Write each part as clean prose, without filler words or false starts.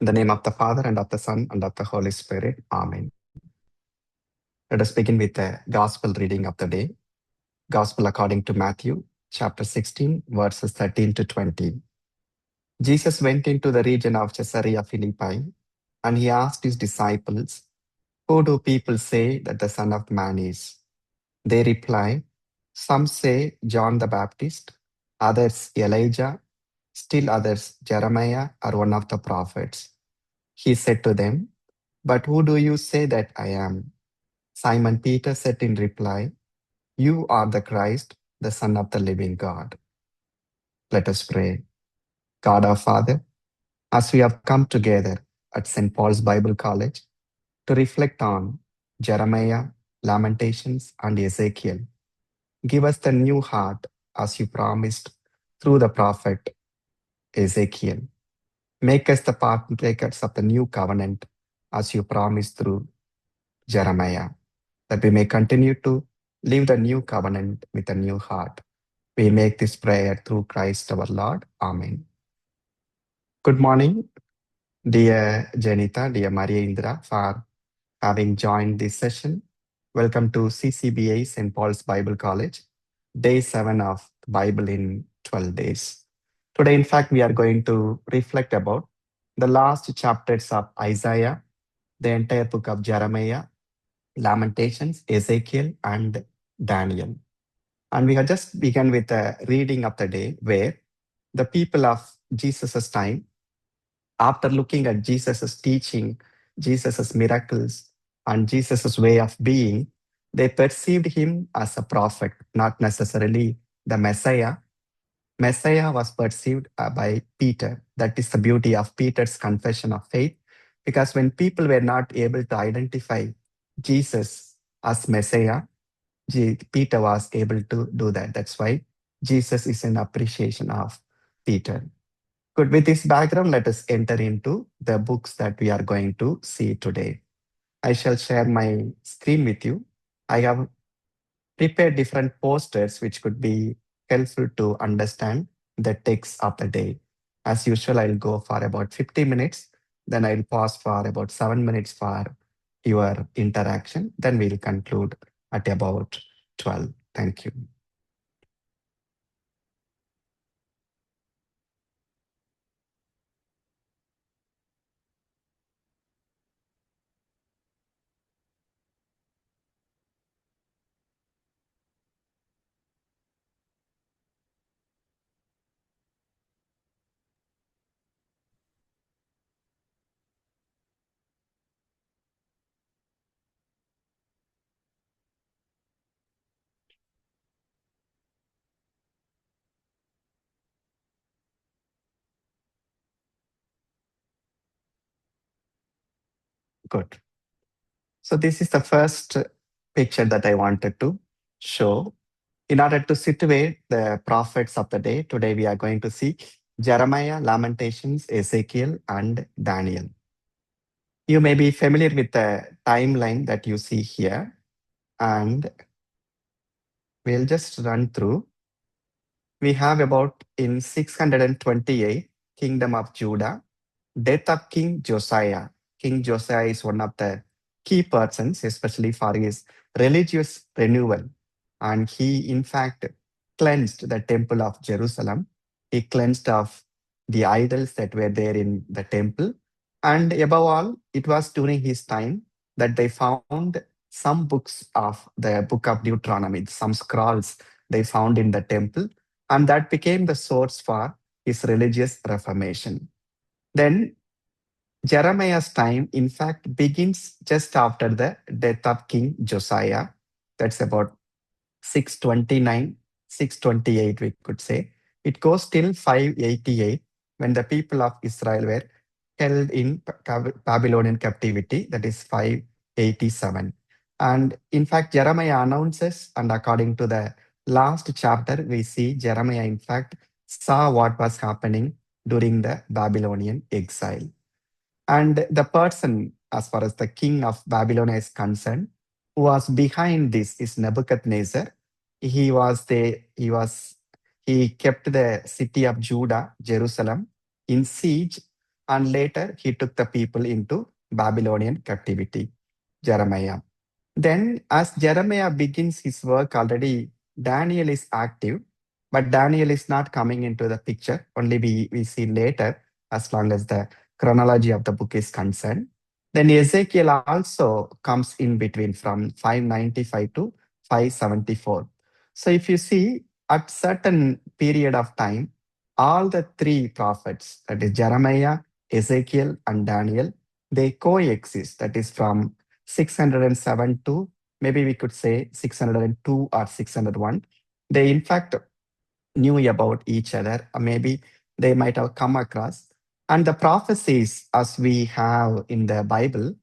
In the name of the Father, and of the Son, and of the Holy Spirit. Amen. Let us begin with the Gospel reading of the day. Gospel according to Matthew, chapter 16, verses 13 to 20. Jesus went into the region of Caesarea Philippi, and he asked his disciples, "Who do people say that the Son of Man is?" They replied, "Some say John the Baptist, others Elijah, still others Jeremiah or one of the prophets." He said to them, "But who do you say that I am?" Simon Peter said in reply, "You are the Christ, the Son of the living God." Let us pray. God our Father, as we have come together at St. Paul's Bible College to reflect on Jeremiah, Lamentations, and Ezekiel, give us the new heart as you promised through the prophet Ezekiel. Make us the partakers of the new covenant as you promised through Jeremiah, that we may continue to live the new covenant with a new heart. We make this prayer through Christ our Lord. Amen. Good morning, dear Janita, dear Maria Indra, for having joined this session. Welcome to CCBA St. Paul's Bible College, day 7 of Bible in 12 days. Today, in fact, we are going to reflect about the last chapters of Isaiah, the entire book of Jeremiah, Lamentations, Ezekiel, and Daniel. And we have just begun with a reading of the day where the people of Jesus' time, after looking at Jesus' teaching, Jesus' miracles, and Jesus' way of being, they perceived him as a prophet, not necessarily the Messiah. Messiah was perceived by Peter. That is the beauty of Peter's confession of faith, because when people were not able to identify Jesus as Messiah, Peter was able to do that. That's why Jesus is an appreciation of Peter. Good. With this background, let us enter into the books that we are going to see today. I shall share my screen with you. I have prepared different posters which could be helpful to understand the text of the day. As usual, I'll go for about 50 minutes. Then I'll pause for about 7 minutes for your interaction. Then we'll conclude at about 12. Thank you. Good. So this is the first picture that I wanted to show. In order to situate the prophets of the day, today we are going to see Jeremiah, Lamentations, Ezekiel, and Daniel. You may be familiar with the timeline that you see here, and we'll just run through. We have about in 628, Kingdom of Judah, death of King Josiah. King Josiah is one of the key persons, especially for his religious renewal. And he, in fact, cleansed the temple of Jerusalem. He cleansed of the idols that were there in the temple. And above all, it was during his time that they found some books of the book of Deuteronomy, some scrolls they found in the temple. And that became the source for his religious reformation. Then Jeremiah's time, in fact, begins just after the death of King Josiah. That's about 629, 628, we could say. It goes till 588 when the people of Israel were held in Babylonian captivity, that is 587. And in fact, Jeremiah announces, and according to the last chapter, we see Jeremiah, in fact, saw what was happening during the Babylonian exile. And the person, as far as the king of Babylon is concerned, who was behind this is Nebuchadnezzar. He kept the city of Judah, Jerusalem, in siege, and later he took the people into Babylonian captivity, Jeremiah. Then, as Jeremiah begins his work already, Daniel is active, but Daniel is not coming into the picture. Only we see later, as long as the chronology of the book is concerned. Then Ezekiel also comes in between from 595 to 574. So if you see, at certain period of time, all the three prophets, that is Jeremiah, Ezekiel, and Daniel, they coexist. That is from 607 to maybe we could say 602 or 601. They, in fact, knew about each other, or maybe they might have come across. And the prophecies, as we have in the Bible,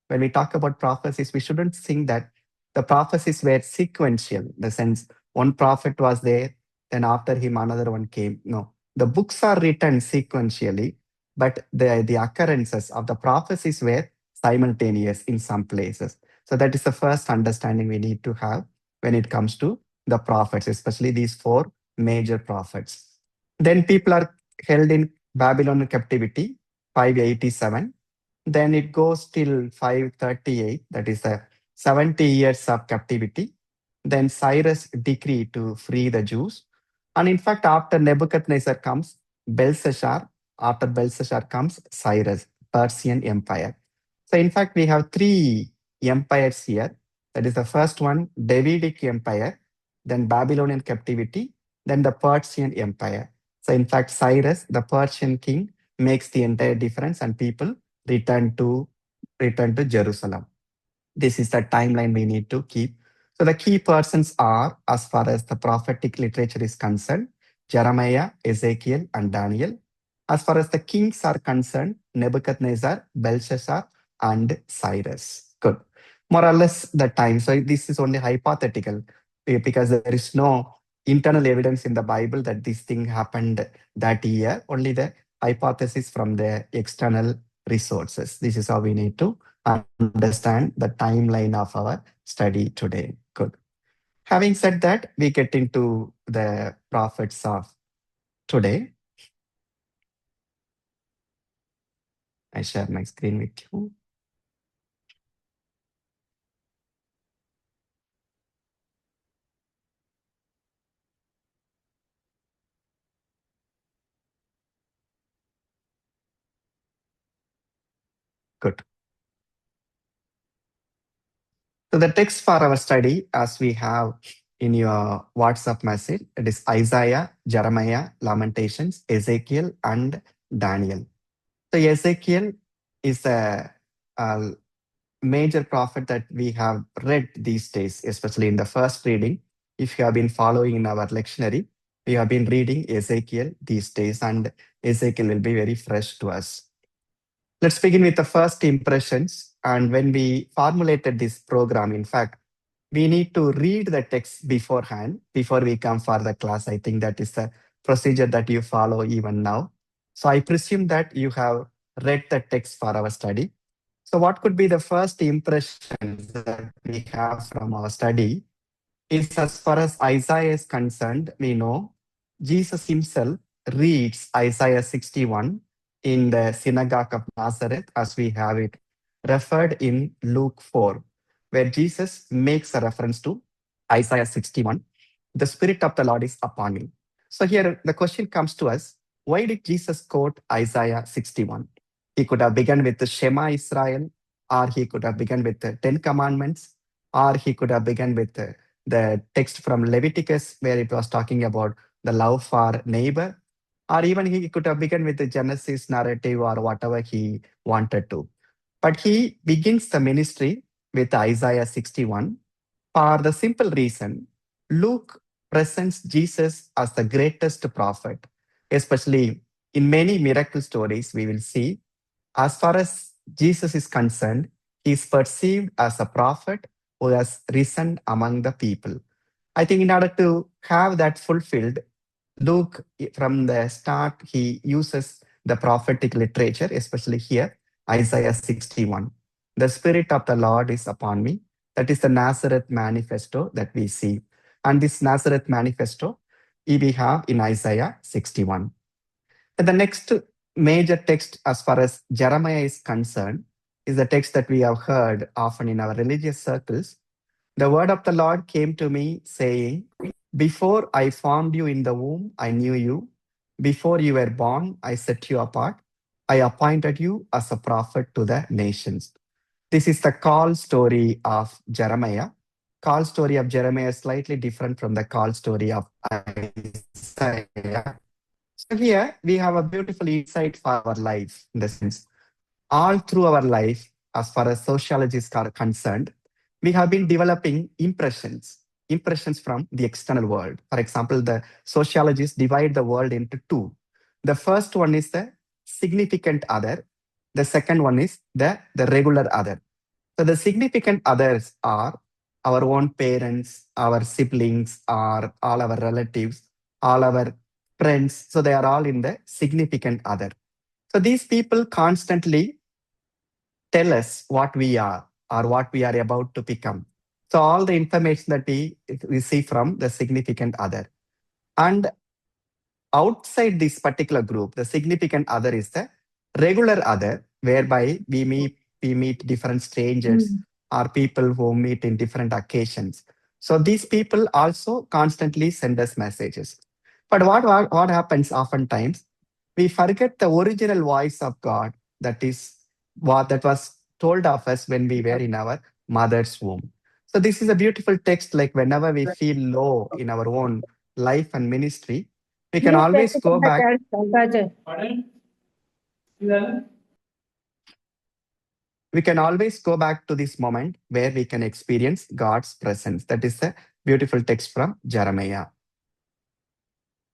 when we talk about prophecies, we shouldn't think that the prophecies were sequential, in the sense one prophet was there, then after him another one came. No, the books are written sequentially, but the occurrences of the prophecies were simultaneous in some places. So that is the first understanding we need to have when it comes to the prophets, especially these four major prophets. Then people are held in Babylonian captivity, 587. Then it goes till 538, that is the 70 years of captivity. Then Cyrus decreed to free the Jews. And in fact, after Nebuchadnezzar comes Belshazzar, after Belshazzar comes Cyrus, Persian Empire. So in fact, we have three empires here. That is the first one, Davidic Empire, then Babylonian captivity, then the Persian Empire. So in fact, Cyrus, the Persian king, makes the entire difference and people return to Jerusalem. This is the timeline we need to keep. So the key persons are, as far as the prophetic literature is concerned, Jeremiah, Ezekiel, and Daniel. As far as the kings are concerned, Nebuchadnezzar, Belshazzar, and Cyrus. Good. More or less the time. So this is only hypothetical because there is no internal evidence in the Bible that this thing happened that year. Only the hypothesis from the external resources. This is how we need to understand the timeline of our study today. Good. Having said that, we get into the prophets of today. I share my screen with you. Good. So the text for our study, as we have in your WhatsApp message, it is Isaiah, Jeremiah, Lamentations, Ezekiel, and Daniel. So Ezekiel is a major prophet that we have read these days, especially in the first reading. If you have been following in our lectionary, we have been reading Ezekiel these days, and Ezekiel will be very fresh to us. Let's begin with the first impressions. And when we formulated this program, in fact, we need to read the text beforehand before we come for the class. I think that is the procedure that you follow even now. So I presume that you have read the text for our study. So what could be the first impressions that we have from our study is, as far as Isaiah is concerned, we know Jesus himself reads Isaiah 61 in the synagogue of Nazareth, as we have it referred in Luke 4, where Jesus makes a reference to Isaiah 61. The Spirit of the Lord is upon me. So here the question comes to us, why did Jesus quote Isaiah 61? He could have begun with the Shema Israel, or he could have begun with the Ten Commandments, or he could have begun with the text from Leviticus, where it was talking about the love for neighbor, or even he could have begun with the Genesis narrative or whatever he wanted to. But he begins the ministry with Isaiah 61 for the simple reason Luke presents Jesus as the greatest prophet, especially in many miracle stories. We will see, as far as Jesus is concerned, he is perceived as a prophet who has risen among the people. I think in order to have that fulfilled, Luke, from the start, he uses the prophetic literature, especially here, Isaiah 61. The Spirit of the Lord is upon me. That is the Nazareth manifesto that we see. And this Nazareth manifesto we have in Isaiah 61. And the next major text as far as Jeremiah is concerned is the text that we have heard often in our religious circles. The word of the Lord came to me saying, "Before I formed you in the womb, I knew you. Before you were born, I set you apart. I appointed you as a prophet to the nations." This is the call story of Jeremiah. Call story of Jeremiah is slightly different from the call story of Isaiah. So here we have a beautiful insight for our life in the sense all through our life, as far as sociologists are concerned, we have been developing impressions from the external world. For example, the sociologists divide the world into two. The first one is the significant other. The second one is the regular other. So the significant others are our own parents, our siblings, or all our relatives, all our friends. So they are all in the significant other. So these people constantly tell us what we are or what we are about to become. So all the information that we receive from the significant other. And outside this particular group, the significant other is the regular other, whereby we meet different strangers or people who meet in different occasions. So these people also constantly send us messages. But what happens oftentimes, we forget the original voice of God that is what that was told of us when we were in our mother's womb. So this is a beautiful text. Like whenever we feel low in our own life and ministry, we can always go back. We can always go back to this moment where we can experience God's presence. That is a beautiful text from Jeremiah.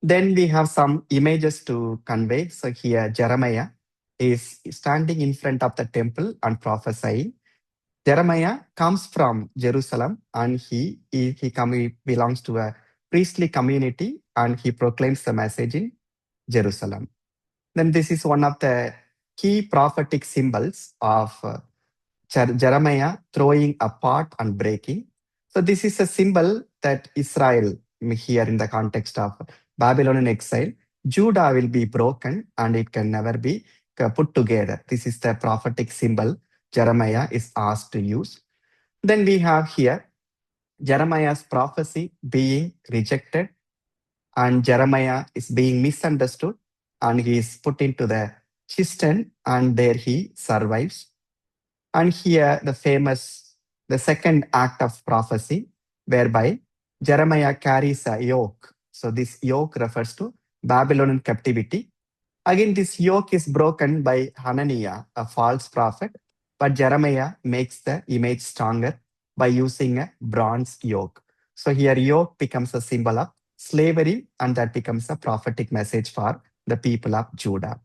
Then we have some images to convey. So here Jeremiah is standing in front of the temple and prophesying. Jeremiah comes from Jerusalem and he belongs to a priestly community and he proclaims the message in Jerusalem. Then this is one of the key prophetic symbols of Jeremiah throwing a pot and breaking. So this is a symbol that Israel, here in the context of Babylonian exile, Judah will be broken and it can never be put together. This is the prophetic symbol Jeremiah is asked to use. Then we have here Jeremiah's prophecy being rejected and Jeremiah is being misunderstood and he is put into the cistern and there he survives. And here the second act of prophecy, whereby Jeremiah carries a yoke. So this yoke refers to Babylonian captivity. Again, this yoke is broken by Hananiah, a false prophet, but Jeremiah makes the image stronger by using a bronze yoke. So here yoke becomes a symbol of slavery and that becomes a prophetic message for the people of Judah.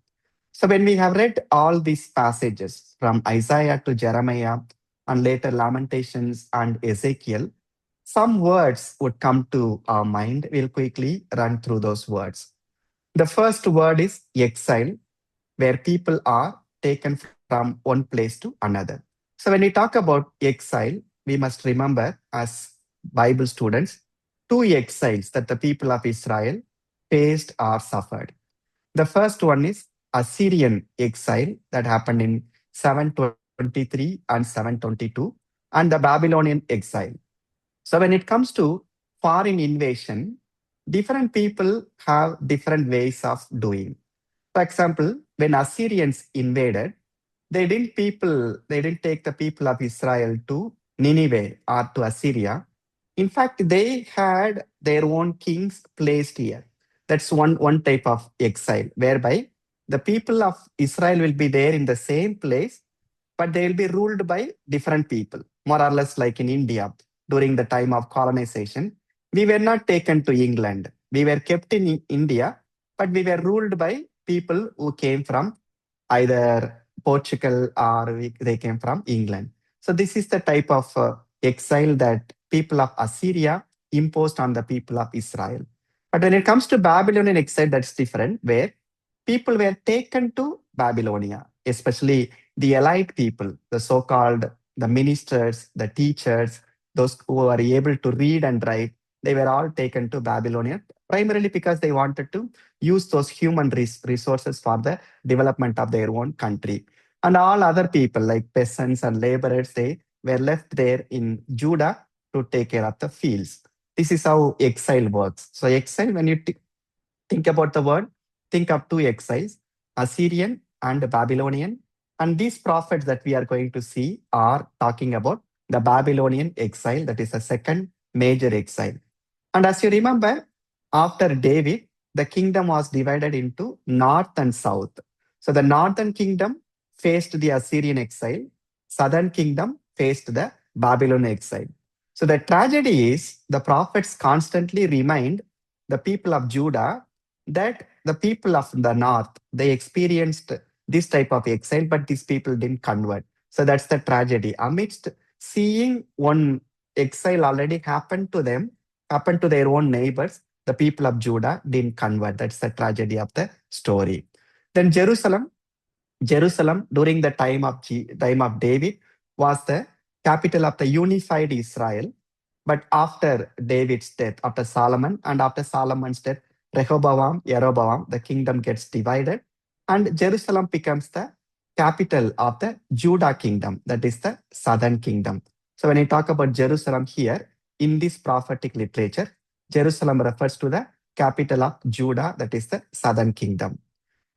So when we have read all these passages from Isaiah to Jeremiah and later Lamentations and Ezekiel, some words would come to our mind. We'll quickly run through those words. The first word is exile, where people are taken from one place to another. So when we talk about exile, we must remember as Bible students, two exiles that the people of Israel faced or suffered. The first one is Assyrian exile that happened in 723 and 722, and the Babylonian exile. So when it comes to foreign invasion, different people have different ways of doing. For example, when Assyrians invaded, they didn't take the people of Israel to Nineveh or to Assyria. In fact, they had their own kings placed here. That's one type of exile, whereby the people of Israel will be there in the same place, but they will be ruled by different people, more or less like in India during the time of colonization. We were not taken to England. We were kept in India, but we were ruled by people who came from either Portugal or they came from England. So this is the type of exile that people of Assyria imposed on the people of Israel. But when it comes to Babylonian exile, that's different, where people were taken to Babylonia, especially the elite people, the so-called the ministers, the teachers, those who are able to read and write. they were all taken to Babylonia, primarily because they wanted to use those human resources for the development of their own country. And all other people, like peasants and laborers, they were left there in Judah to take care of the fields. This is how exile works. So, exile, when you think about the word, think of two exiles, Assyrian and Babylonian. And these prophets that we are going to see are talking about the Babylonian exile, that is the second major exile. And as you remember, after David, the kingdom was divided into north and south. So the northern kingdom faced the Assyrian exile, southern kingdom faced the Babylonian exile. So the tragedy is the prophets constantly remind the people of Judah that the people of the north, they experienced this type of exile, but these people didn't convert. So that's the tragedy. Amidst seeing one exile already happened to them, happened to their own neighbors, the people of Judah didn't convert. That's the tragedy of the story. Then Jerusalem during the time of David was the capital of the unified Israel. But after David's death, after Solomon, and after Solomon's death, Rehoboam, Jeroboam, the kingdom gets divided, and Jerusalem becomes the capital of the Judah kingdom, that is the southern kingdom. So when I talk about Jerusalem here, in this prophetic literature, Jerusalem refers to the capital of Judah, that is the southern kingdom.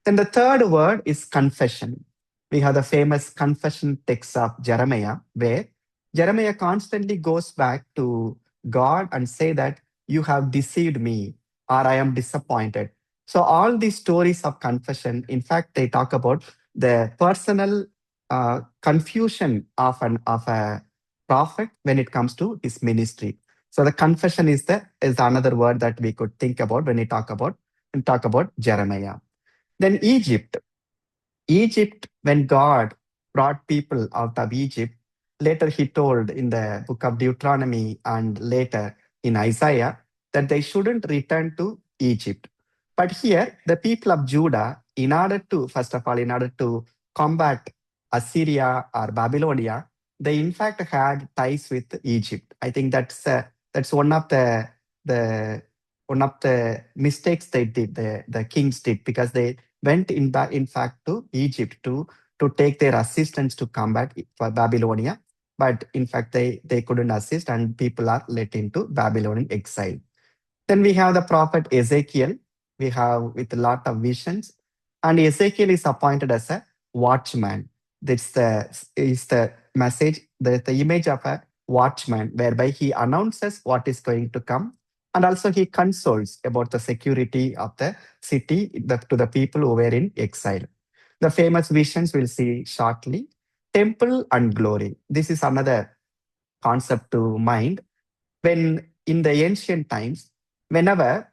Then the third word is confession. We have the famous confession text of Jeremiah, where Jeremiah constantly goes back to God and say that you have deceived me or I am disappointed. So all these stories of confession, in fact, they talk about the personal confusion of a prophet when it comes to his ministry. So the confession is another word that we could think about when we talk about Jeremiah. Then Egypt, when God brought people out of Egypt, later he told in the book of Deuteronomy and later in Isaiah that they shouldn't return to Egypt. But here, the people of Judah, in order to, first of all, in order to combat Assyria or Babylonia, they in fact had ties with Egypt. I think that's the one of the mistakes they did, the kings did, because they went in fact to Egypt to take their assistance to combat for Babylonia. But in fact, they couldn't assist, and people are let into Babylonian exile. Then we have the prophet Ezekiel. We have with a lot of visions, and Ezekiel is appointed as a watchman. This is the message, the image of a watchman, whereby he announces what is going to come, and also he consoles about the security of the city to the people who were in exile. The famous visions we'll see shortly. Temple and glory. This is another concept to mind. When in the ancient times, whenever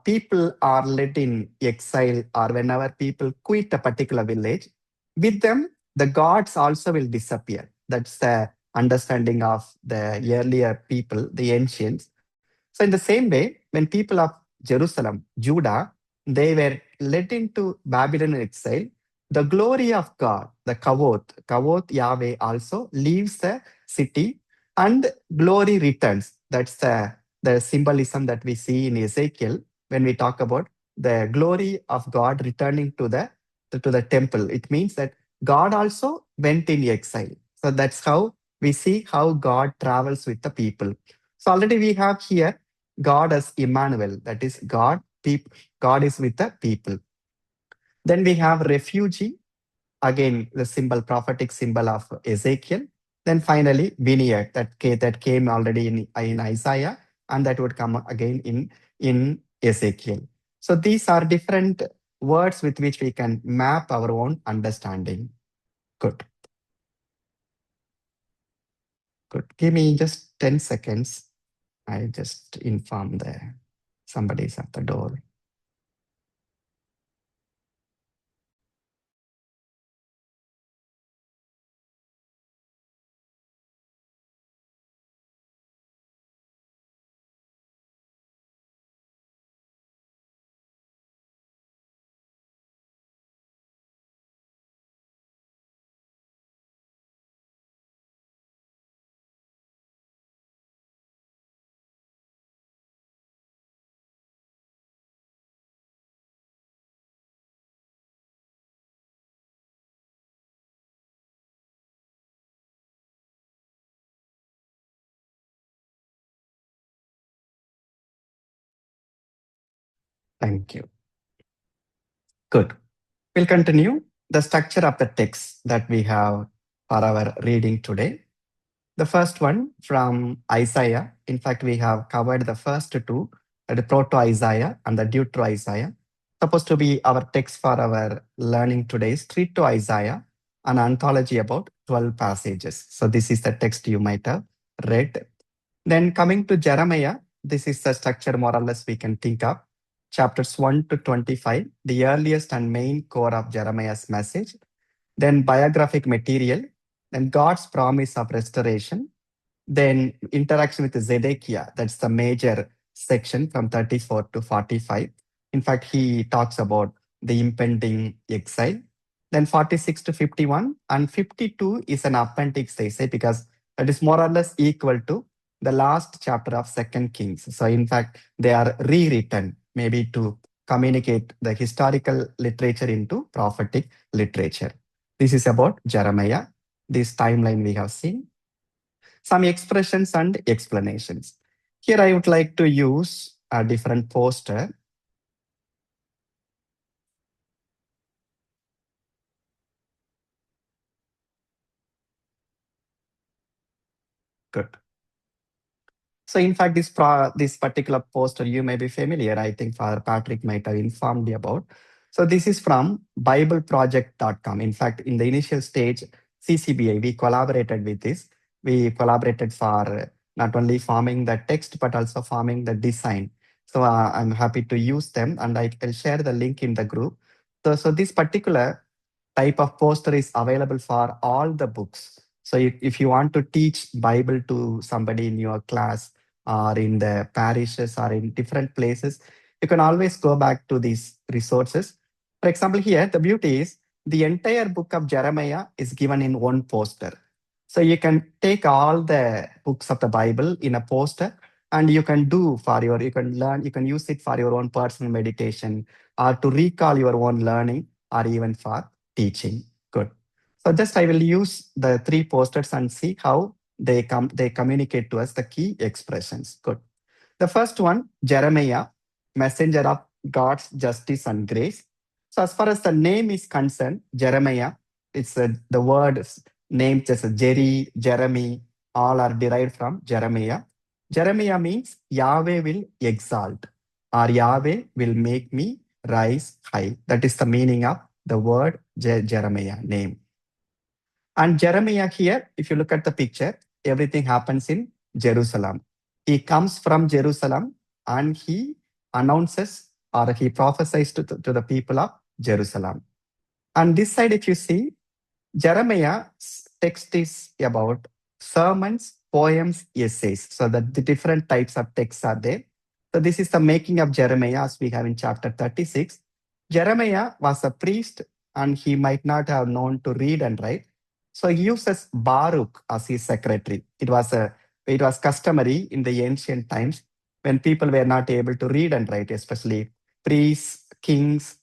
people are led in exile or whenever people quit a particular village, with them, the gods also will disappear. That's the understanding of the earlier people, the ancients. So, in the same way, when people of Jerusalem, Judah, they were led into Babylonian exile, the glory of God, the Kavoth Yahweh also leaves the city and glory returns. That's the symbolism that we see in Ezekiel when we talk about the glory of God returning to the temple. It means that God also went in exile. So that's how we see how God travels with the people. So already we have here God as Emmanuel, that is God is with the people. Then we have refugee, again the symbol, prophetic symbol of Ezekiel. Then finally vineyard that came already in Isaiah, and that would come again in Ezekiel. So these are different words with which we can map our own understanding. Good. Give me just 10 seconds. I just inform somebody's at the door. Thank you. Good. We'll continue the structure of the text that we have for our reading today. The first one from Isaiah. In fact, we have covered the first two, the Proto-Isaiah and the Deutero-Isaiah. Supposed to be our text for our learning today is Trito-Isaiah, an anthology about 12 passages. So this is the text you might have read. Then coming to Jeremiah, this is the structure more or less we can think of. Chapters 1 to 25, the earliest and main core of Jeremiah's message. Then biographic material, then God's promise of restoration, then interaction with Zedekiah, that's the major section from 34 to 45. In fact, he talks about the impending exile. Then 46 to 51 and 52 is an appendix, they say, because that is more or less equal to the last chapter of Second Kings. So in fact, they are rewritten maybe to communicate the historical literature into prophetic literature. This is about Jeremiah. This timeline we have seen. Some expressions and explanations. Here I would like to use a different poster. Good. So in fact, this particular poster you may be familiar. I think Father Patrick might have informed you about. So this is from BibleProject.com. In fact, in the initial stage, CCBI, we collaborated with this. We collaborated for not only forming the text, but also forming the design. So I'm happy to use them, and I'll share the link in the group. So this particular type of poster is available for all the books. So if you want to teach Bible to somebody in your class or in the parishes or in different places, you can always go back to these resources. For example, here, the beauty is the entire book of Jeremiah is given in one poster. So you can take all the books of the Bible in a poster and you can you can learn, you can use it for your own personal meditation or to recall your own learning or even for teaching. Good. So just I will use the three posters and see how they communicate to us the key expressions. Good. The first one, Jeremiah, messenger of God's justice and grace. So as far as the name is concerned, Jeremiah, it's the word name just Jerry, Jeremy, all are derived from Jeremiah. Jeremiah means Yahweh will exalt or Yahweh will make me rise high. That is the meaning of the word Jeremiah name. And Jeremiah here, if you look at the picture, everything happens in Jerusalem. He comes from Jerusalem and he announces or he prophesies to the people of Jerusalem. And this side, if you see, Jeremiah's text is about sermons, poems, essays. So that the different types of texts are there. So this is the making of Jeremiah as we have in chapter 36. Jeremiah was a priest and he might not have known to read and write. So he uses Baruch as his secretary. It was customary in the ancient times when people were not able to read and write, especially priests, kings,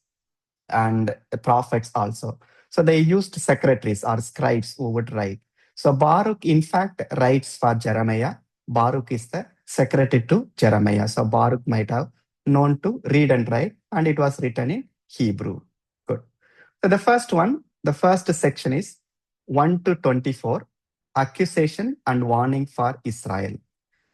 and prophets also. So they used secretaries or scribes who would write. So Baruch, in fact, writes for Jeremiah. Baruch is the secretary to Jeremiah. So Baruch might have known to read and write, and it was written in Hebrew. Good. So the first section is 1 to 24, accusation and warning for Israel.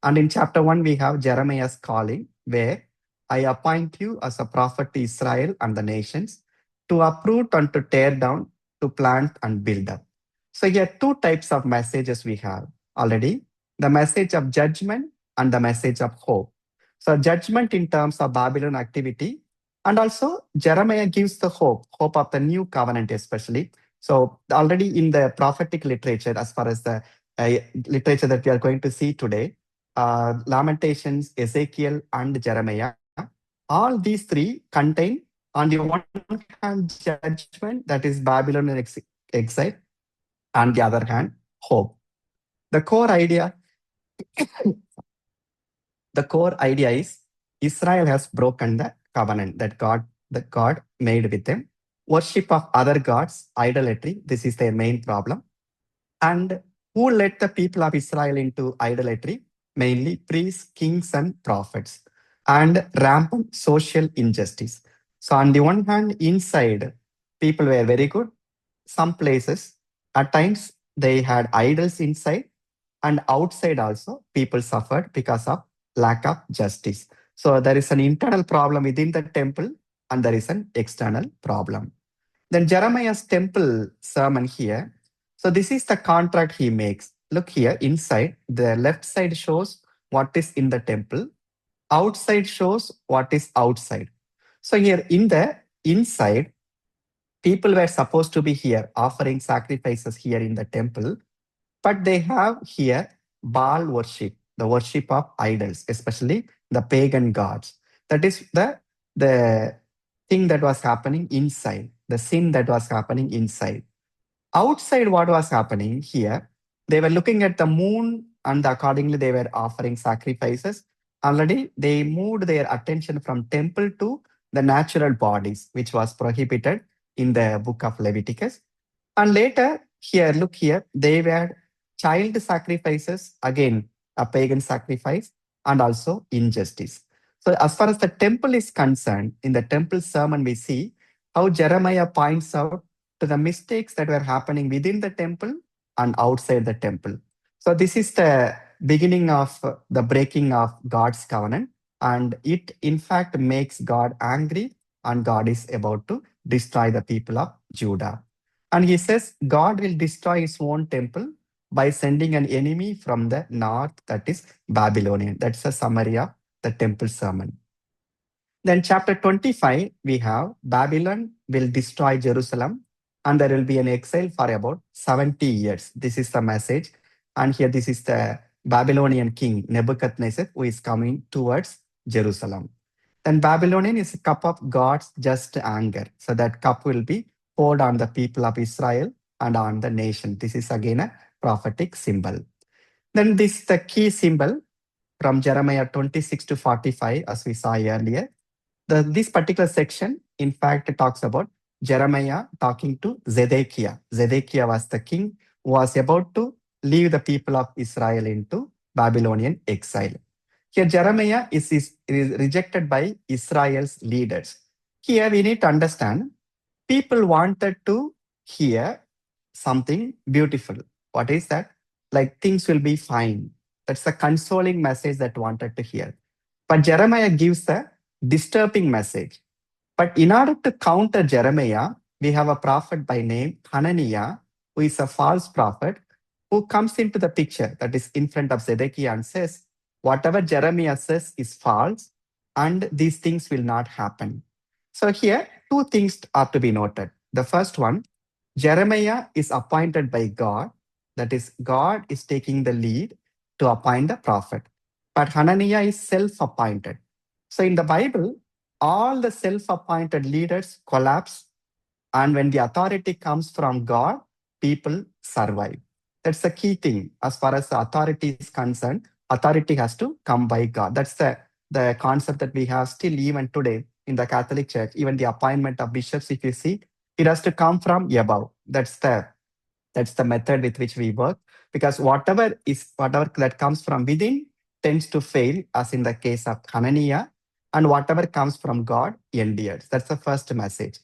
And in chapter 1, we have Jeremiah's calling, where I appoint you as a prophet to Israel and the nations, to uproot and to tear down, to plant and build up. So here, two types of messages we have already, the message of judgment and the message of hope. So judgment in terms of Babylon activity, and also Jeremiah gives the hope of the new covenant especially. So already in the prophetic literature, as far as the literature that we are going to see today, Lamentations, Ezekiel, and Jeremiah, all these three contain, on the one hand, judgment, that is Babylonian exile, on the other hand, hope. The core idea is Israel has broken the covenant that God made with them. Worship of other gods, idolatry, this is their main problem. And who led the people of Israel into idolatry? Mainly priests, kings, and prophets. and rampant social injustice. So, on the one hand, inside, people were very good. Some places, at times, they had idols inside, and outside also, people suffered because of lack of justice. So, there is an internal problem within the temple, and there is an external problem. Then Jeremiah's temple sermon here. So this is the contract he makes. Look here, inside, the left side shows what is in the temple. Outside shows what is outside. So here in the inside, people were supposed to be here offering sacrifices here in the temple, but they have here Baal worship, the worship of idols, especially the pagan gods. That is the thing that was happening inside, the sin that was happening inside. Outside, what was happening here, they were looking at the moon and accordingly they were offering sacrifices. Already they moved their attention from temple to the natural bodies, which was prohibited in the book of Leviticus. And later, here, look here, they were child sacrifices, again, a pagan sacrifice, and also injustice. So, as far as the temple is concerned, in the temple sermon, we see how Jeremiah points out to the mistakes that were happening within the temple and outside the temple. So, this is the beginning of the breaking of God's covenant, and it in fact makes God angry, and God is about to destroy the people of Judah. And he says God will destroy his own temple by sending an enemy from the north, that is Babylonian. That's a summary of the temple sermon. Then, chapter 25, we have Babylon will destroy Jerusalem and there will be an exile for about 70 years. This is the message. And here, this is the Babylonian king Nebuchadnezzar who is coming towards Jerusalem. Then, Babylonian is a cup of God's just anger. So, that cup will be poured on the people of Israel and on the nation. This is again a prophetic symbol. Then, this is the key symbol from Jeremiah 26 to 45, as we saw earlier. This particular section, in fact, talks about Jeremiah talking to Zedekiah. Zedekiah was the king who was about to lead the people of Israel into Babylonian exile. Here, Jeremiah is rejected by Israel's leaders. Here, we need to understand people wanted to hear something beautiful. What is that? Like things will be fine. That's a consoling message that wanted to hear. But Jeremiah gives a disturbing message. But in order to counter Jeremiah, we have a prophet by name Hananiah, who is a false prophet, who comes into the picture, that is in front of Zedekiah, and says, whatever Jeremiah says is false, and these things will not happen. So here, two things are to be noted. The first one, Jeremiah is appointed by God, that is, God is taking the lead to appoint the prophet. But Hananiah is self-appointed. So in the Bible, all the self-appointed leaders collapse, and when the authority comes from God, people survive. That's the key thing. As far as the authority is concerned, authority has to come by God. That's the concept that we have still even today in the Catholic Church. Even the appointment of bishops, if you see, it has to come from above. That's the method with which we work, because whatever that comes from within tends to fail, as in the case of Hananiah, and whatever comes from God endures. That's the first message.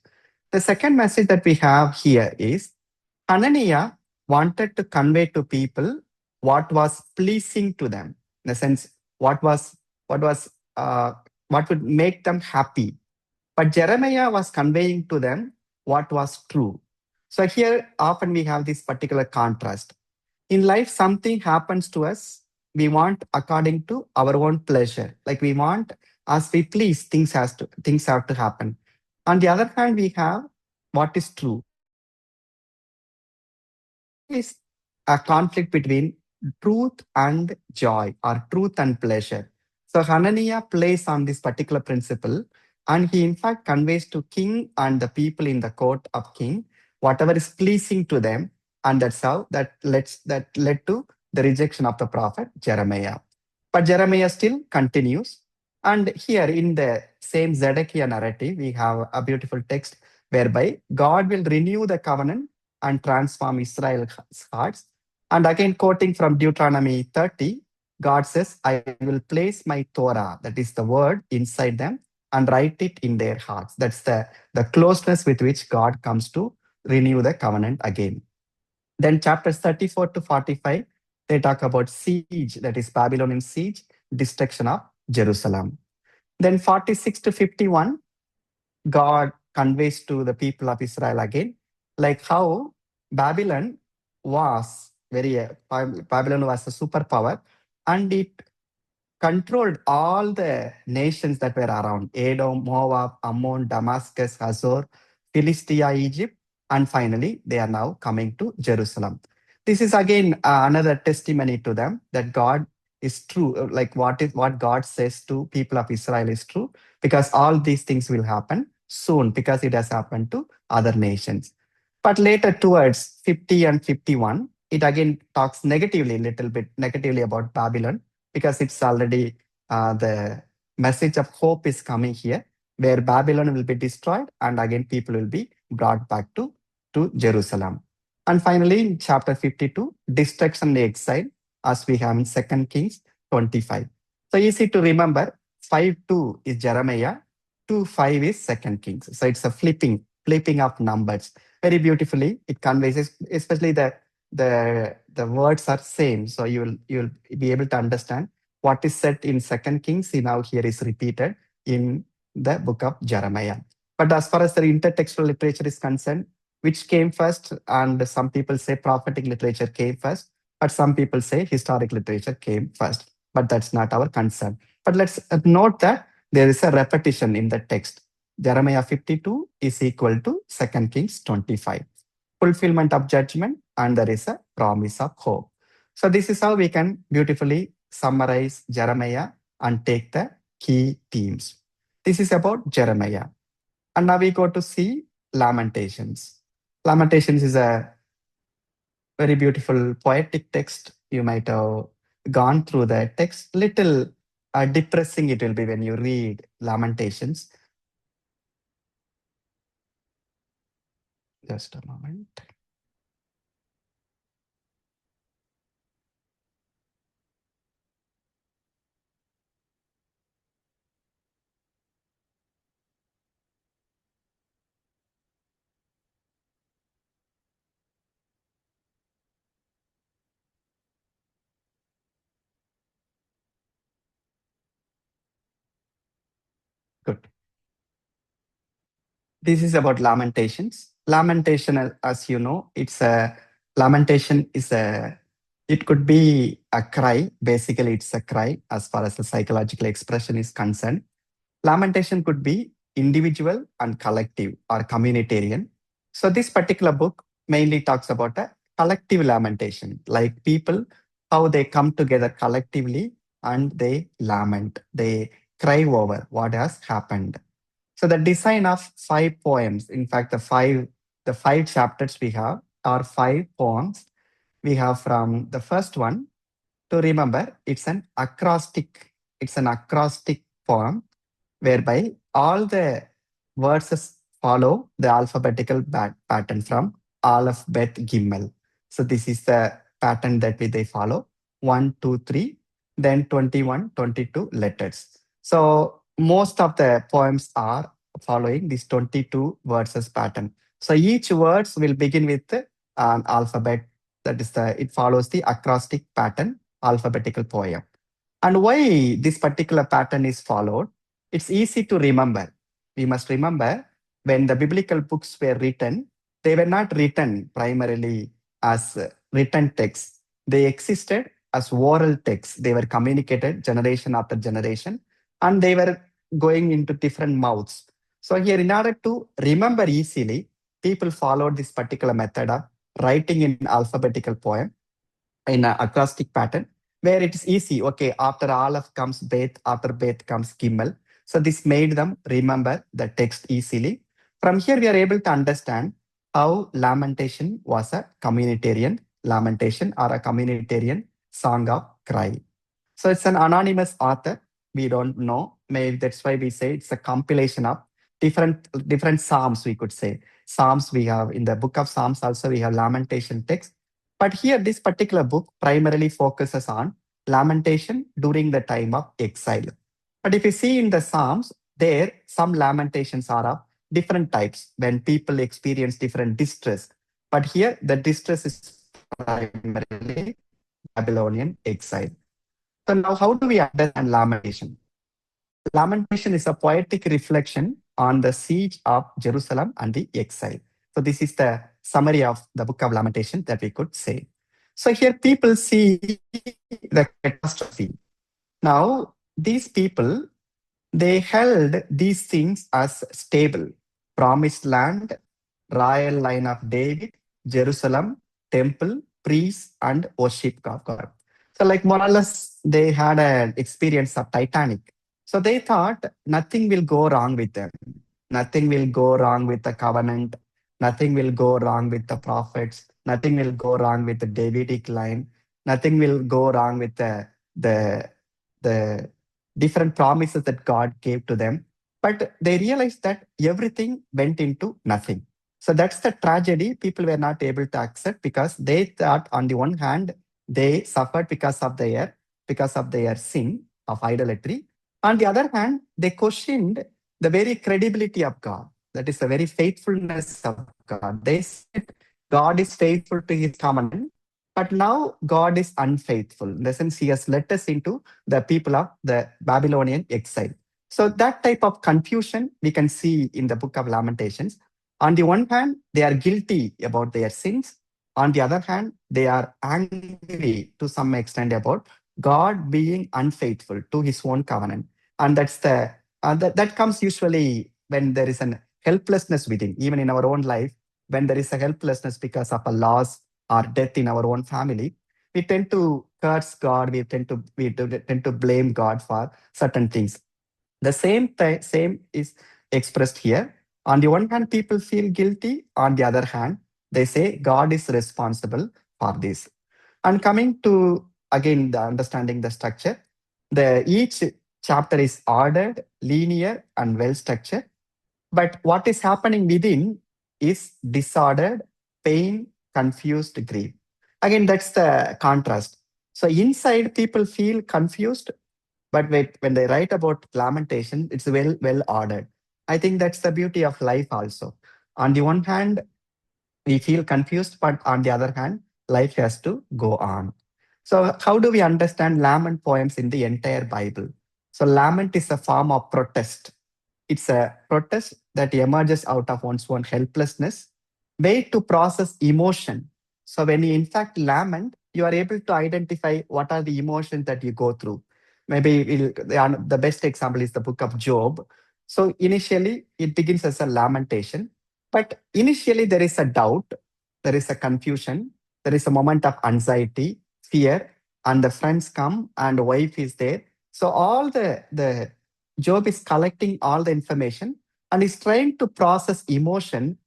The second message that we have here is Hananiah wanted to convey to people what was pleasing to them, in the sense what would make them happy. But Jeremiah was conveying to them what was true. So here often we have this particular contrast. In life, something happens to us, we want according to our own pleasure. Like we want, as we please, things have to happen. On the other hand, we have what is true. Is a conflict between truth and joy, or truth and pleasure. So Hananiah plays on this particular principle, and he in fact conveys to king and the people in the court of king whatever is pleasing to them, and that's how that led to the rejection of the prophet Jeremiah. But Jeremiah still continues. And here in the same Zedekiah narrative, we have a beautiful text whereby God will renew the covenant and transform Israel's hearts. And again, quoting from Deuteronomy 30, God says, I will place my Torah, that is the word, inside them and write it in their hearts. That's the closeness with which God comes to renew the covenant again. Then chapters 34 to 45, they talk about siege, that is Babylonian siege, destruction of Jerusalem. Then 46 to 51, God conveys to the people of Israel again, like how Babylon was Babylon was a superpower, and it controlled all the nations that were around: Edom, Moab, Ammon, Damascus, Hazor, Philistia, Egypt, and finally they are now coming to Jerusalem. This is again another testimony to them that God is true. Like what God says to people of Israel is true, because all these things will happen soon, because it has happened to other nations. But later, towards 50 and 51, it again talks negatively, a little bit negatively about Babylon, because it's already the message of hope is coming here, where Babylon will be destroyed and again people will be brought back to Jerusalem. And finally, in chapter 52, destruction and exile, as we have in 2 Kings 25. So easy to remember, 5:2 is Jeremiah, 2:5 is 2 Kings. So it's a flipping of numbers. Very beautifully, it conveys, especially the words are same, so you'll be able to understand what is said in 2 Kings now here is repeated in the book of Jeremiah. But as far as the intertextual literature is concerned, which came first? And some people say prophetic literature came first, but some people say historic literature came first. But that's not our concern. But let's note that there is a repetition in the text. Jeremiah 52 is equal to 2 Kings 25. Fulfillment of judgment, and there is a promise of hope. So this is how we can beautifully summarize Jeremiah and take the key themes. This is about Jeremiah. And now we go to see Lamentations. Lamentations is a very beautiful poetic text. You might have gone through the text. Little depressing it will be when you read Lamentations. Just a moment. Good. This is about Lamentations. Lamentation, as you know, it's a lamentation is a it could be a cry. Basically, it's a cry as far as the psychological expression is concerned. Lamentation could be individual and collective or communitarian. So this particular book mainly talks about a collective lamentation, like people, how they come together collectively and they lament, they cry over what has happened. So the design of 5 poems, in fact, the five chapters we have are 5 poems. We have from the first one, to remember, it's an acrostic poem whereby all the verses follow the alphabetical pattern from Aleph, Bet, Gimel. So this is the pattern that they follow: 1, 2, 3, then 21, 22 letters. So most of the poems are following this 22 verses pattern. So each verse will begin with an alphabet. That is it follows the acrostic pattern, alphabetical poem. And why this particular pattern is followed? It's easy to remember. We must remember, when the biblical books were written, they were not written primarily as written texts. They existed as oral texts. They were communicated generation after generation, and they were going into different mouths. So here, in order to remember easily, people followed this particular method of writing in alphabetical poem in an acrostic pattern, where it is easy. Okay, after Aleph comes Bet, after Bet comes Gimel. So this made them remember the text easily. From here, we are able to understand how lamentation was a communitarian lamentation or a communitarian song of cry. So it's an anonymous author. We don't know. Maybe that's why we say it's a compilation of different psalms, we could say. Psalms we have in the book of Psalms also we have lamentation text. But here, this particular book primarily focuses on lamentation during the time of exile. But if you see in the Psalms, there some lamentations are of different types when people experience different distress. But here the distress is primarily Babylonian exile. So now how do we understand lamentation? Lamentation is a poetic reflection on the siege of Jerusalem and the exile. So this is the summary of the book of Lamentation that we could say. So here people see the catastrophe. Now these people, they held these things as stable: promised land, royal line of David, Jerusalem, temple, priests, and worship of God. So, like more or less, they had an experience of Titanic. So they thought nothing will go wrong with them. Nothing will go wrong with the covenant. Nothing will go wrong with the prophets. Nothing will go wrong with the Davidic line. Nothing will go wrong with the the different promises that God gave to them. But they realized that everything went into nothing. So that's the tragedy people were not able to accept, because they thought on the one hand, they suffered because of their sin of idolatry. On the other hand, they questioned the very credibility of God. That is the very faithfulness of God. They said God is faithful to his covenant, but now God is unfaithful. In the sense, he has let us into the people of the Babylonian exile. So that type of confusion we can see in the book of Lamentations. On the one hand, they are guilty about their sins. On the other hand, they are angry to some extent about God being unfaithful to his own covenant. And that's that comes usually when there is an helplessness within, even in our own life, when there is a helplessness because of a loss or death in our own family, we tend to curse God. We tend to blame God for certain things. The same is expressed here. On the one hand, people feel guilty. On the other hand, they say God is responsible for this. And coming to again the understanding the structure, each chapter is ordered, linear, and well structured. But what is happening within is disordered, pain, confused grief. Again, that's the contrast. So inside, people feel confused, but when they write about lamentation, it's well ordered. I think that's the beauty of life also. On the one hand, we feel confused, but on the other hand, life has to go on. So how do we understand lament poems in the entire Bible? So lament is a form of protest. It's a protest that emerges out of one's own helplessness, way to process emotion. So when you in fact lament, you are able to identify what are the emotions that you go through. Maybe the best example is the book of Job. So initially it begins as a lamentation, but initially there is a doubt, there is a confusion, there is a moment of anxiety, fear, and the friends come and wife is there. So all the Job is collecting all the information and is trying to process emotion.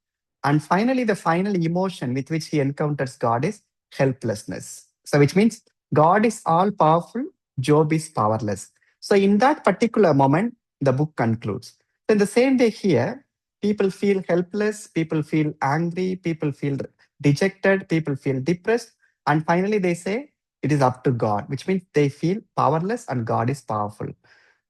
And finally, the final emotion with which he encounters God is helplessness. So, which means God is all powerful, Job is powerless. So, in that particular moment, the book concludes. In the same way, here, people feel helpless, people feel angry, people feel dejected, people feel depressed. And finally, they say it is up to God, which means they feel powerless and God is powerful.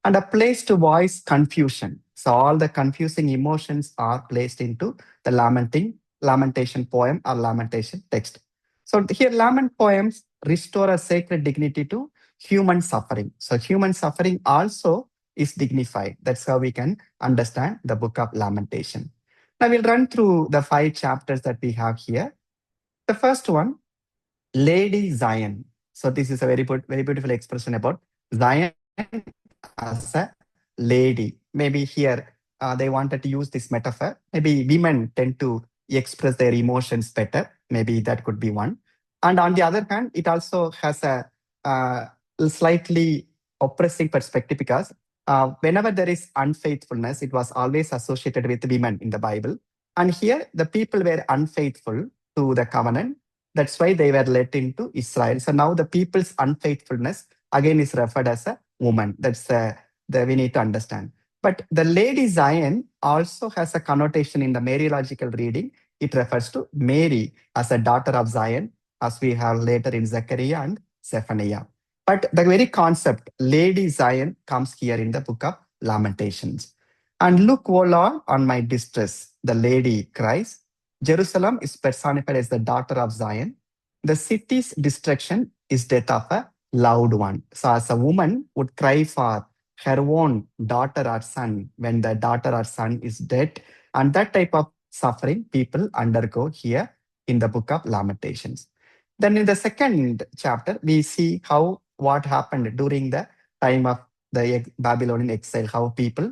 And a place to voice confusion. So all the confusing emotions are placed into the lamentation poem or lamentation text. So here lament poems restore a sacred dignity to human suffering. So human suffering also is dignified. That's how we can understand the book of Lamentation. Now we'll run through the 5 chapters that we have here. The first one, Lady Zion. So this is a very beautiful expression about Zion as a lady. Maybe here they wanted to use this metaphor. Maybe women tend to express their emotions better. Maybe that could be one. And on the other hand, it also has a slightly oppressive perspective, because whenever there is unfaithfulness, it was always associated with women in the Bible. And here, the people were unfaithful to the covenant. That's why they were let into Israel. So now the people's unfaithfulness again is referred as a woman. That's the we need to understand. But the Lady Zion also has a connotation in the Mariological reading. It refers to Mary as a daughter of Zion, as we have later in Zechariah and Zephaniah. But the very concept, Lady Zion, comes here in the book of Lamentations. And look, O Lord, on my distress, the lady cries. Jerusalem is personified as the daughter of Zion. The city's destruction is death of a loved one. So, as a woman would cry for her own daughter or son when the daughter or son is dead, and that type of suffering people undergo here in the book of Lamentations. Then in the second chapter, we see how what happened during the time of the Babylonian exile, how people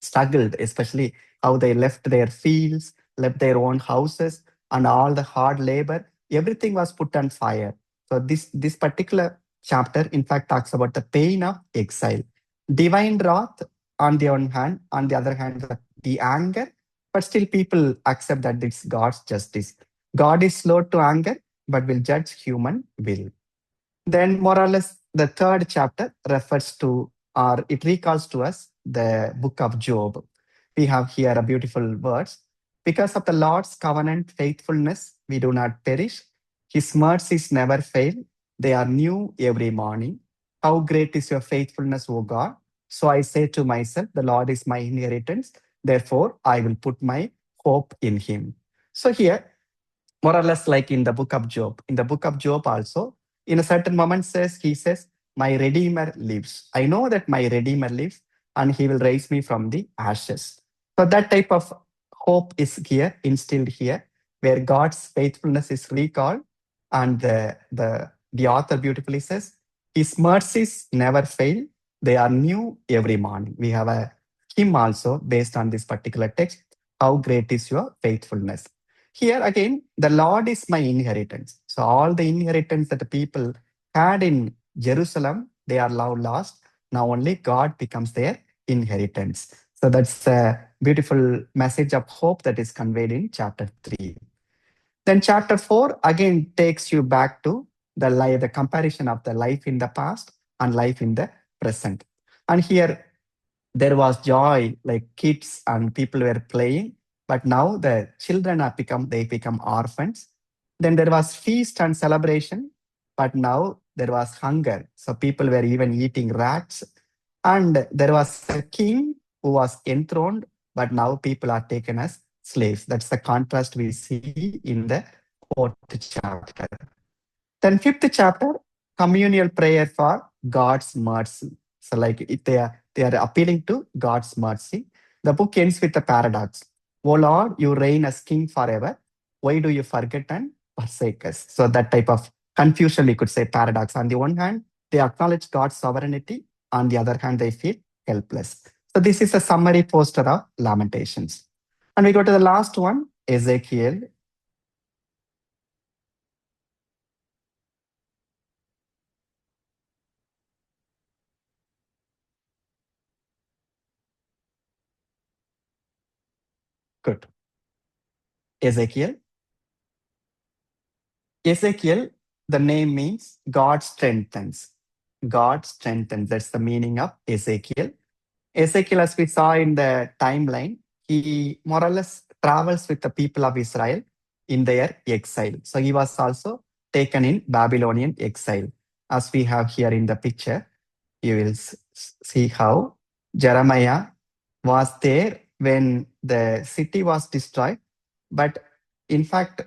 struggled, especially how they left their fields, left their own houses, and all the hard labor. Everything was put on fire. So this particular chapter, in fact, talks about the pain of exile, divine wrath on the one hand, on the other hand, the anger, but still people accept that it's God's justice. God is slow to anger, but will judge human will. Then, more or less, the third chapter refers to, or it recalls to us, the book of Job. We have here a beautiful words. Because of the Lord's covenant faithfulness, we do not perish. His mercies never fail. They are new every morning. How great is your faithfulness, O God? So I say to myself, the Lord is my inheritance. Therefore, I will put my hope in him. So here, more or less like in the book of Job. In the book of Job also, in a certain moment he says, my Redeemer lives. I know that my Redeemer lives and he will raise me from the ashes. So that type of hope is here, instilled here, where God's faithfulness is recalled. And the author beautifully says, his mercies never fail. They are new every morning. We have a hymn also based on this particular text. How great is your faithfulness. Here again, the Lord is my inheritance. So all the inheritance that the people had in Jerusalem, they are now lost. Now only God becomes their inheritance. So that's a beautiful message of hope that is conveyed in chapter 3. Then chapter 4 again takes you back to the comparison of the life in the past and life in the present. And here there was joy, like kids and people were playing, but now the children they become orphans. Then there was feast and celebration, but now there was hunger. So people were even eating rats. And there was a king who was enthroned, but now people are taken as slaves. That's the contrast we see in the fourth chapter. Then fifth chapter, communal prayer for God's mercy. So like they are appealing to God's mercy. The book ends with a paradox. O Lord, you reign as king forever. Why do you forget and forsake us? So that type of confusion, we could say paradox. On the one hand, they acknowledge God's sovereignty. On the other hand, they feel helpless. So this is a summary poster of Lamentations. And we go to the last one, Ezekiel. Good. Ezekiel. Ezekiel, the name means God strengthens. God strengthens. That's the meaning of Ezekiel. Ezekiel, as we saw in the timeline, he more or less travels with the people of Israel in their exile. So he was also taken in Babylonian exile. As we have here in the picture, you will see how Jeremiah was there when the city was destroyed. But in fact,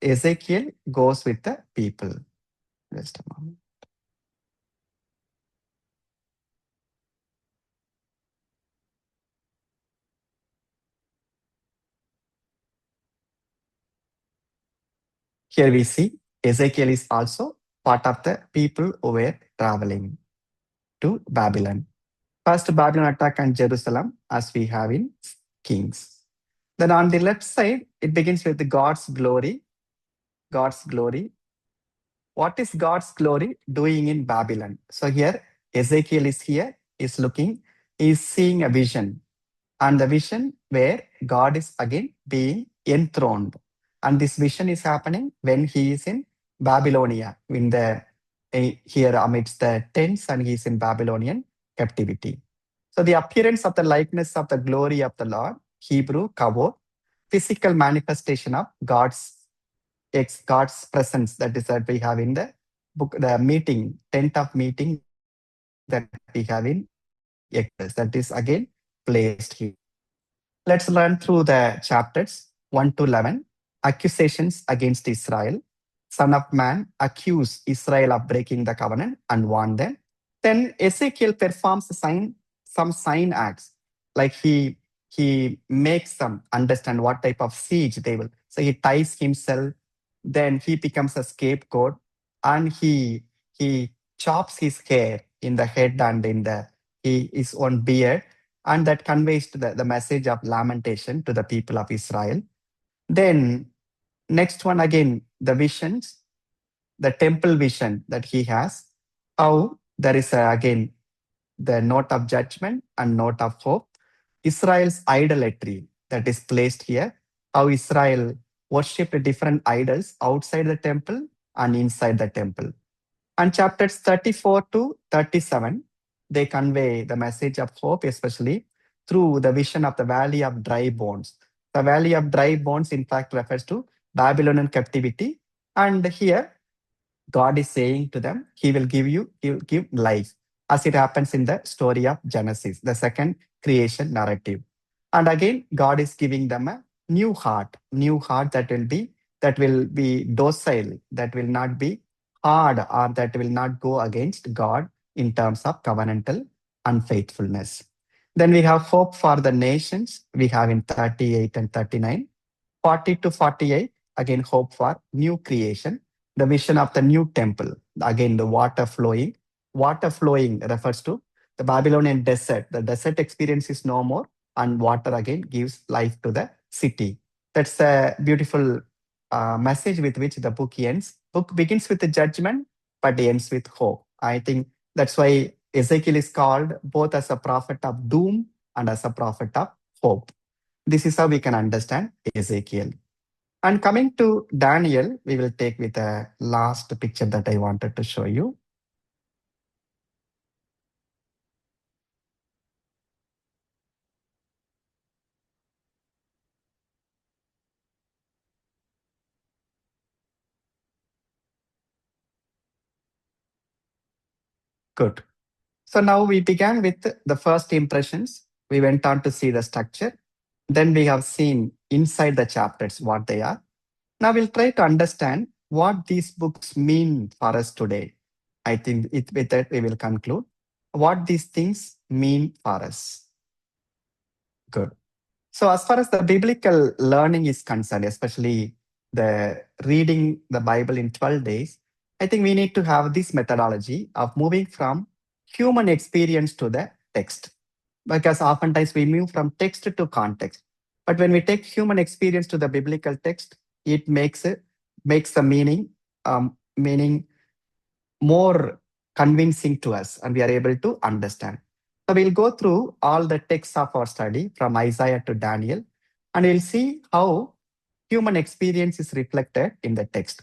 Ezekiel goes with the people. Just a moment. Here we see Ezekiel is also part of the people who were traveling to Babylon. First Babylon attack on Jerusalem, as we have in Kings. Then on the left side, it begins with the God's glory. God's glory. What is God's glory doing in Babylon? So here, Ezekiel is here, is looking, is seeing a vision. And the vision where God is again being enthroned. And this vision is happening when he is in Babylonia, here amidst the tents, and he is in Babylonian captivity. So the appearance of the likeness of the glory of the Lord, Hebrew kavod, physical manifestation of God's presence that we have in the book, the meeting, tent of meeting that we have in Exodus. That is again placed here. Let's learn through the chapters 1 to 11. Accusations against Israel. Son of Man accuse Israel of breaking the covenant and warn them. Then Ezekiel performs some sign acts, like he makes them understand what type of siege they will. So he ties himself, then he becomes a scapegoat, and he chops his hair in the head and in his own beard, and that conveys the message of lamentation to the people of Israel. Then next one again, the visions, the temple vision that he has, how there is again the note of judgment and note of hope. Israel's idolatry that is placed here, how Israel worshipped different idols outside the temple and inside the temple. And chapters 34 to 37, they convey the message of hope, especially through the vision of the valley of dry bones. The valley of dry bones, in fact, refers to Babylonian captivity. And here, God is saying to them, He will give life, as it happens in the story of Genesis, the second creation narrative. And again, God is giving them a new heart that will be docile, that will not be hard, or that will not go against God in terms of covenantal unfaithfulness. Then we have hope for the nations. We have in 38 and 39. 40 to 48, again, hope for new creation. The vision of the new temple, again, the water flowing. Water flowing refers to the Babylonian desert. The desert experience is no more, and water again gives life to the city. That's a beautiful message with which the book ends. Book begins with the judgment, but ends with hope. I think that's why Ezekiel is called both as a prophet of doom and as a prophet of hope. This is how we can understand Ezekiel. And coming to Daniel, we will take with the last picture that I wanted to show you. Good. So now we began with the first impressions. We went on to see the structure. Then we have seen inside the chapters what they are. Now we'll try to understand what these books mean for us today. I think with that we will conclude what these things mean for us. Good. So as far as the biblical learning is concerned, especially the reading the Bible in 12 days, I think we need to have this methodology of moving from human experience to the text. Because oftentimes we move from text to context. But when we take human experience to the biblical text, it makes the meaning more convincing to us, and we are able to understand. So we'll go through all the texts of our study from Isaiah to Daniel, and we'll see how human experience is reflected in the text.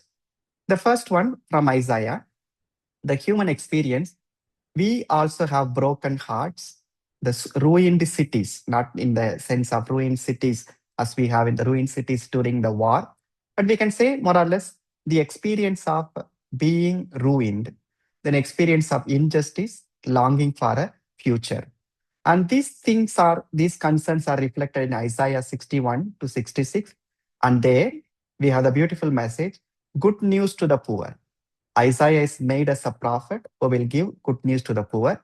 The first one from Isaiah, the human experience, we also have broken hearts, the ruined cities, not in the sense of ruined cities as we have in the ruined cities during the war, but we can say more or less the experience of being ruined, then experience of injustice, longing for a future. And these concerns are reflected in Isaiah 61 to 66. And there we have the beautiful message, good news to the poor. Isaiah is made as a prophet who will give good news to the poor.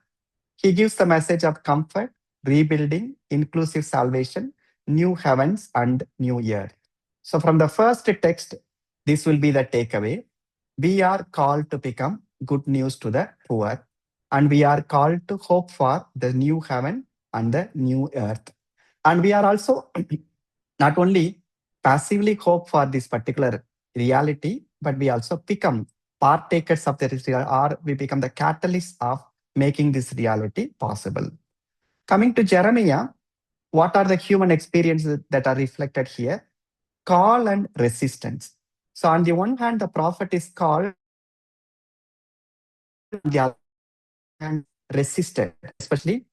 He gives the message of comfort, rebuilding, inclusive salvation, new heavens and new earth. So from the first text, this will be the takeaway. We are called to become good news to the poor, and we are called to hope for the new heaven and the new earth. And we are also not only passively hope for this particular reality, but we also become partakers of the reality, or we become the catalyst of making this reality possible. Coming to Jeremiah, what are the human experiences that are reflected here? Call and resistance. So on the one hand, the prophet is called, on the other hand, resisted, especially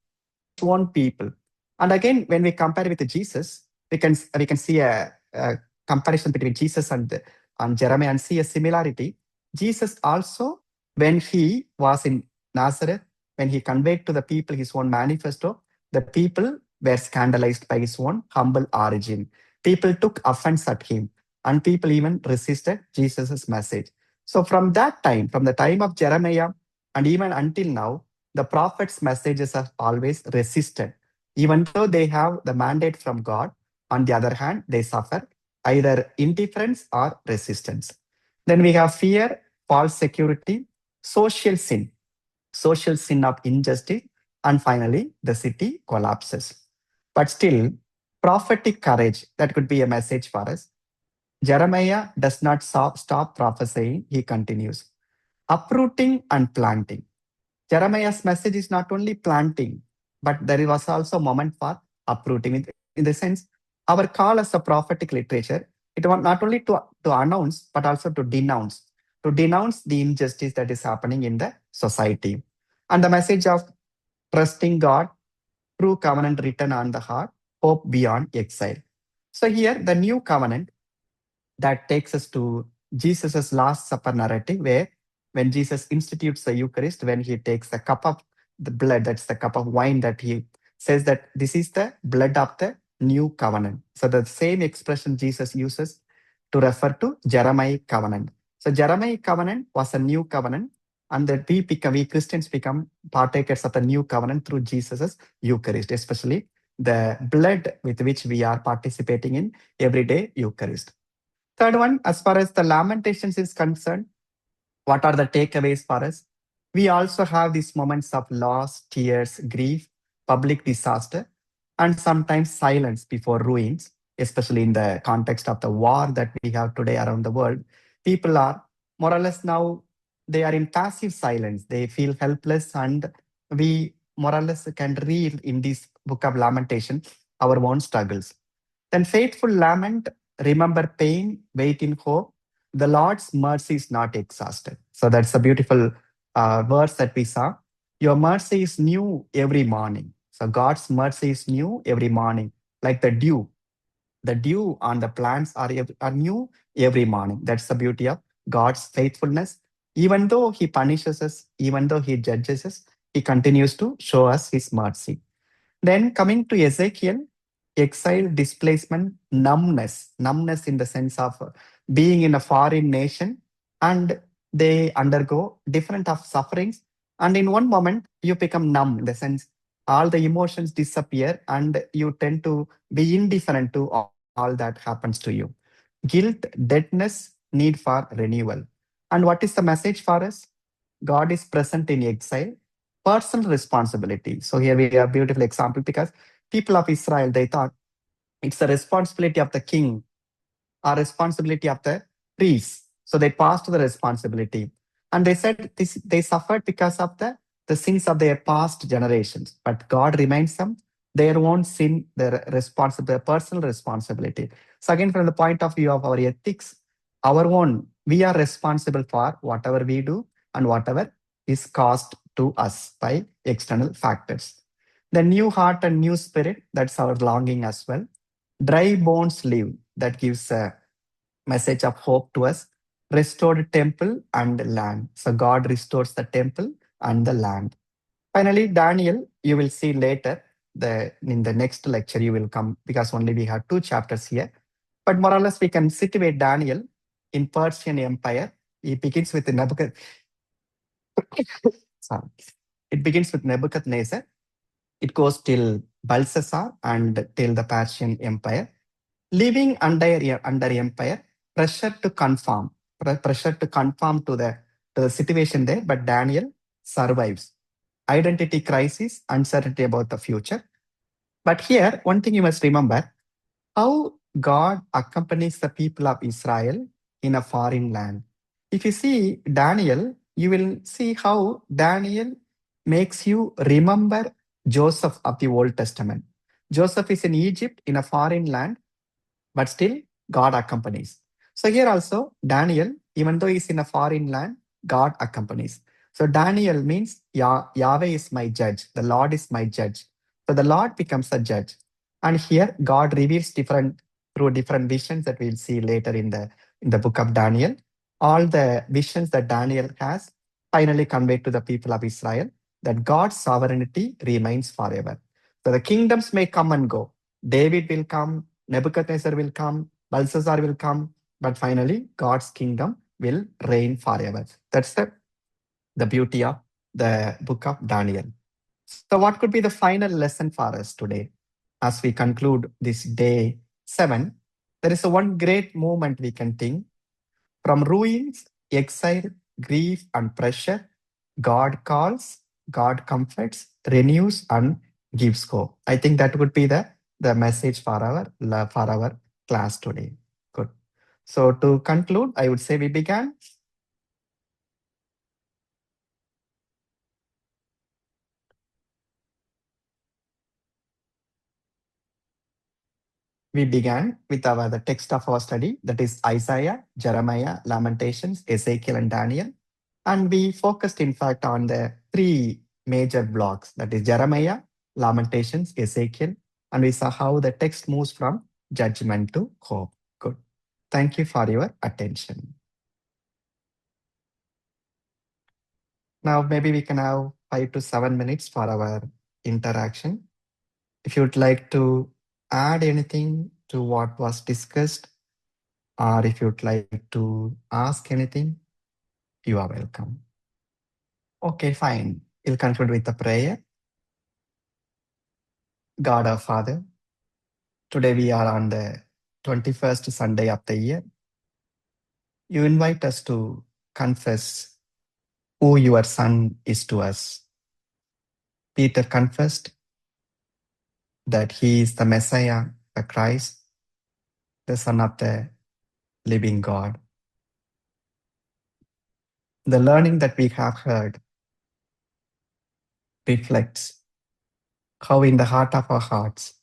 his own people. And again, when we compare with Jesus, we can see a comparison between Jesus and Jeremiah and see a similarity. Jesus also when he was in Nazareth, when he conveyed to the people his own manifesto, the people were scandalized by his own humble origin. People took offense at him, and people even resisted Jesus' message. So, from that time, from the time of Jeremiah, and even until now, the prophets' messages are always resisted. Even though they have the mandate from God, on the other hand, they suffer either indifference or resistance. Then we have fear, false security, social sin of injustice, and finally, the city collapses. But still, prophetic courage, that could be a message for us. Jeremiah does not stop prophesying, he continues. Uprooting and planting. Jeremiah's message is not only planting, but there was also a moment for uprooting. In the sense, our call as a prophetic literature, it was not only to announce, but also to denounce the injustice that is happening in the society. And the message of trusting God, true covenant written on the heart, hope beyond exile. So here, the new covenant that takes us to Jesus' Last Supper narrative, where when Jesus institutes the Eucharist, when he takes the cup of the blood, that's the cup of wine, that he says that this is the blood of the new covenant. So the same expression Jesus uses to refer to Jeremiah covenant. So Jeremiah covenant was a new covenant, and that we Christians become partakers of the new covenant through Jesus' Eucharist, especially the blood with which we are participating in everyday Eucharist. Third one, as far as the Lamentations is concerned, what are the takeaways for us? We also have these moments of loss, tears, grief, public disaster, and sometimes silence before ruins, especially in the context of the war that we have today around the world. People are more or less now, they are in passive silence. They feel helpless, and we more or less can read in this book of Lamentation our own struggles. Then faithful lament, remember pain, wait in hope. The Lord's mercy is not exhausted. So that's a beautiful verse that we saw. Your mercy is new every morning. So God's mercy is new every morning, like the dew. The dew on the plants are new every morning. That's the beauty of God's faithfulness. Even though He punishes us, even though He judges us, He continues to show us His mercy. Then coming to Ezekiel, exile, displacement, numbness in the sense of being in a foreign nation, and they undergo different of sufferings. And in one moment, you become numb in the sense all the emotions disappear, and you tend to be indifferent to all that happens to you. Guilt, deadness, need for renewal. And what is the message for us? God is present in exile, personal responsibility. So here we have a beautiful example, because people of Israel, they thought it's the responsibility of the king or responsibility of the priests. So they passed the responsibility. And they said they suffered because of the sins of their past generations. But God reminds them their own sin, their personal responsibility. So again, from the point of view of our ethics, we are responsible for whatever we do and whatever is caused to us by external factors. The new heart and new spirit, that's our longing as well. Dry bones live, that gives a message of hope to us. Restored temple and land. So God restores the temple and the land. Finally, Daniel, you will see later, in the next lecture you will come, because only we have 2 chapters here. But more or less we can situate Daniel in Persian Empire. It begins with Sorry. It begins with Nebuchadnezzar. It goes till Belshazzar and till the Persian Empire. Living under empire, pressure to conform to the situation there, but Daniel survives. Identity crisis, uncertainty about the future. But here, one thing you must remember, how God accompanies the people of Israel in a foreign land. If you see Daniel, you will see how Daniel makes you remember Joseph of the Old Testament. Joseph is in Egypt, in a foreign land, but still God accompanies. So here also, Daniel, even though he's in a foreign land, God accompanies. So Daniel means Yahweh is my judge, the Lord is my judge. So the Lord becomes a judge. And here God reveals through different visions that we'll see later in the book of Daniel. All the visions that Daniel has, finally conveyed to the people of Israel that God's sovereignty remains forever. So the kingdoms may come and go. David will come, Nebuchadnezzar will come, Belshazzar will come, but finally God's kingdom will reign forever. That's the beauty of the book of Daniel. So, what could be the final lesson for us today as we conclude this day 7? There is a one great moment we can think. From ruins, exile, grief, and pressure, God calls, God comforts, renews, and gives hope. I think that would be the message for our class today. Good. So to conclude, I would say we began with the text of our study, that is Isaiah, Jeremiah, Lamentations, Ezekiel, and Daniel. And we focused, in fact, on the three major blocks, that is Jeremiah, Lamentations, Ezekiel, and we saw how the text moves from judgment to hope. Good. Thank you for your attention. Now, maybe we can have 5 to 7 minutes for our interaction. If you'd like to add anything to what was discussed, or if you'd like to ask anything, you are welcome. Okay, fine. We'll conclude with a prayer. God our Father, today we are on the 21st Sunday of the year. You invite us to confess who your Son is to us. Peter confessed that he is the Messiah, the Christ, the Son of the living God. The learning that we have heard reflects how in the heart of our hearts,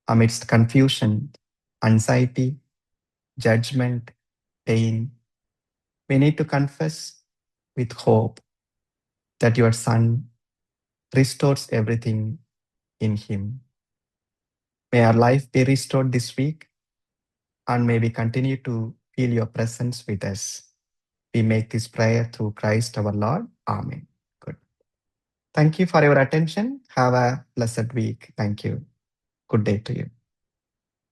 amidst confusion, anxiety, judgment, pain, we need to confess with hope that your Son restores everything in Him. May our life be restored this week, and may we continue to feel your presence with us. We make this prayer through Christ our Lord. Amen. Good. Thank you for your attention. Have a blessed week. Thank you. Good day to you.